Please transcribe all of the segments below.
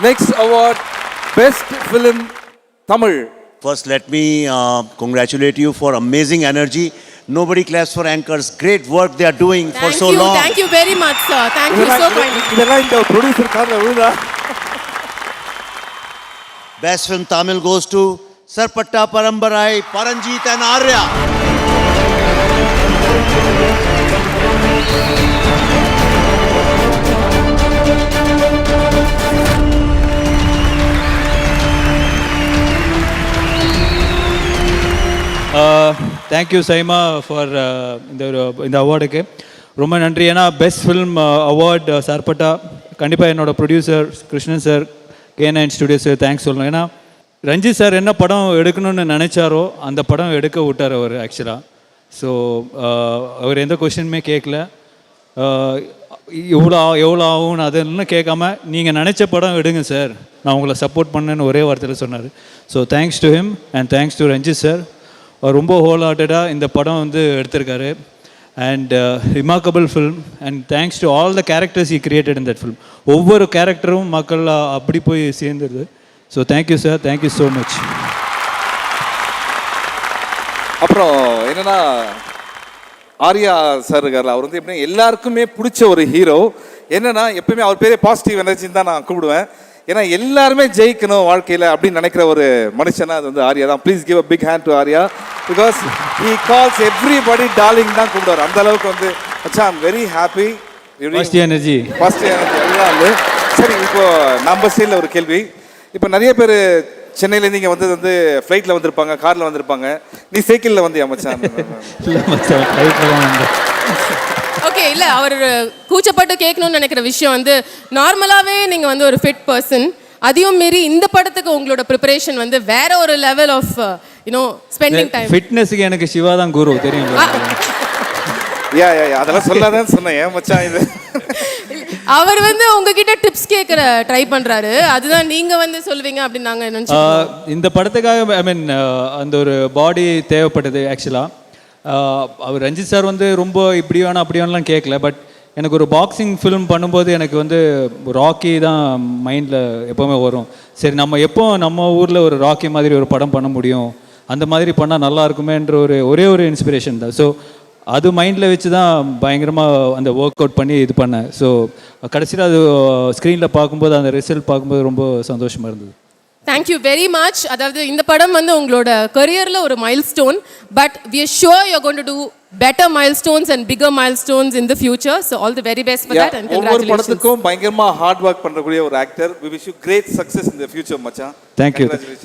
Next award, Best Film Tamil. First, let me congratulate you for amazing energy. Nobody claps for anchors. Great work they are doing for so long. Thank you very much, sir. Thank you so kindly. இதெல்லாம் இந்த producer கார்ல விழுதா? Best film Tamil goes to Sarpatta Parambarai, Paranjeet and Arya. Thank you SIMA for இந்த அவார்டுக்கு ரொம்ப நன்றி. ஏன்னா best film award Sarpatta கண்டிப்பாக என்னோட producer Krishnan sir, K9 studios thanks சொல்லணும். ஏன்னா ரஞ்சித் சார் என்ன படம் எடுக்கணும்னு நினச்சாரோ அந்த படம் எடுக்க விட்டார் அவர் ஆக்சுவலாக. ஸோ அவர் எந்த கொஷினுமே கேட்கல, எவ்வளோ ஆகும்னு அதெல்லாம் கேட்காம நீங்கள் நினச்ச படம் எடுங்க சார், நான் உங்களை சப்போர்ட் பண்ணேன்னு ஒரே வார்த்தையில் சொன்னார். So thanks to him and thanks to Ranjith sir. ரொம்ப ஹோல் ஹார்ட்டடாக இந்த படம் வந்து எடுத்திருக்காரு. And remarkable film and thanks to all the characters he created in that film. ஒவ்வொரு கேரக்டரும் மக்கள் அப்படி போய் சேர்ந்துருது. So thank you sir, thank you so much. அப்புறம் என்னன்னா ஆர்யா சார் இருக்கார்ல, அவர் வந்து எப்படின்னா எல்லாருக்குமே பிடிச்ச ஒரு ஹீரோ. என்னன்னா எப்பவுமே அவர் பேரே பாசிட்டிவ் எனர்ஜின்னு தான் நான் கூப்பிடுவேன். ஏன்னா எல்லாருமே ஜெயிக்கணும் வாழ்க்கையில் அப்படின்னு நினைக்கிற ஒரு மனுஷனா அது வந்து ஆர்யா தான். Please give a big hand to Arya, because he calls everybody darling தான் கூப்பிடுவார். அந்த அளவுக்கு வந்து மச்சான் I'm very happy. Positive energy எல்லாம் வந்து சரி. இப்போ நம்ம சைடில் ஒரு கேள்வி. இப்போ நிறைய பேர் சென்னையிலேருந்து இங்கே வந்தது வந்து ஃப்ளைட்டில் வந்திருப்பாங்க, காரில் வந்திருப்பாங்க. நீ சைக்கிளில் வந்தியா மச்சான்? இல்லை மச்சான், ஃப்ளைட்டில் தான் வந்தேன். ஓகே, இல்லை அவர் கூச்சப்பட்டு கேட்கணும்னு நினைக்கிற விஷயம் வந்து நார்மலாகவே நீங்கள் வந்து ஒரு ஃபிட் பர்சன், அதையும் மீறி இந்த படத்துக்கு உங்களோட ப்ரிப்பரேஷன் வந்து வேற ஒரு level of you know spending time. ஃபிட்னஸுக்கு எனக்கு சிவா தான் குரு, தெரியும். யா அதெல்லாம் சொல்லாதான் சொன்னேன். ஏன் மச்சான் இது அவர் வந்து உங்ககிட்ட டிப்ஸ் கேட்குற ட்ரை பண்ணுறாரு, அதுதான் நீங்கள் வந்து சொல்லுவீங்க அப்படின்னு நாங்கள் நினச்சோம். இந்த படத்துக்காக ஐ மீன் அந்த ஒரு பாடி தேவைப்பட்டது ஆக்சுவலாக. அவர் ரஞ்சித் சார் வந்து ரொம்ப இப்படி வேணாம் அப்படி வேணாம்லாம் கேட்கல. பட் எனக்கு ஒரு பாக்ஸிங் ஃபிலிம் பண்ணும்போது எனக்கு வந்து ராக்கி தான் மைண்டில் எப்போவுமே வரும். சரி, நம்ம ஊரில் ஒரு ராக்கி மாதிரி ஒரு படம் பண்ண முடியும், அந்த மாதிரி பண்ணால் நல்லா இருக்குமேன்ற ஒரே ஒரு இன்ஸ்பிரேஷன் தான். ஸோ அது மைண்டில் வச்சு தான் பயங்கரமாக அந்த ஒர்க் அவுட் பண்ணி இது பண்ணேன். ஸோ கடைசியில் அது ஸ்க்ரீனில் பார்க்கும்போது அந்த ரிசல்ட் பார்க்கும்போது ரொம்ப சந்தோஷமாக இருந்தது. Thank you very much. அதாவது இந்த படம் வந்து உங்களோட கரியரில் ஒரு milestone, but we are sure you are going to do better milestones and bigger milestones in the future. So all the very best for that அண்ட் ஒவ்வொரு படத்துக்கும் பயங்கரமா ஹார்ட் ஒர்க் பண்ணக்கூடிய ஒரு actor. We wish you great success in the future மச்சான்.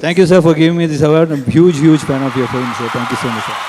Thank you sir for giving me this award. I'm huge fan of your film, sir. Thank you so much sir.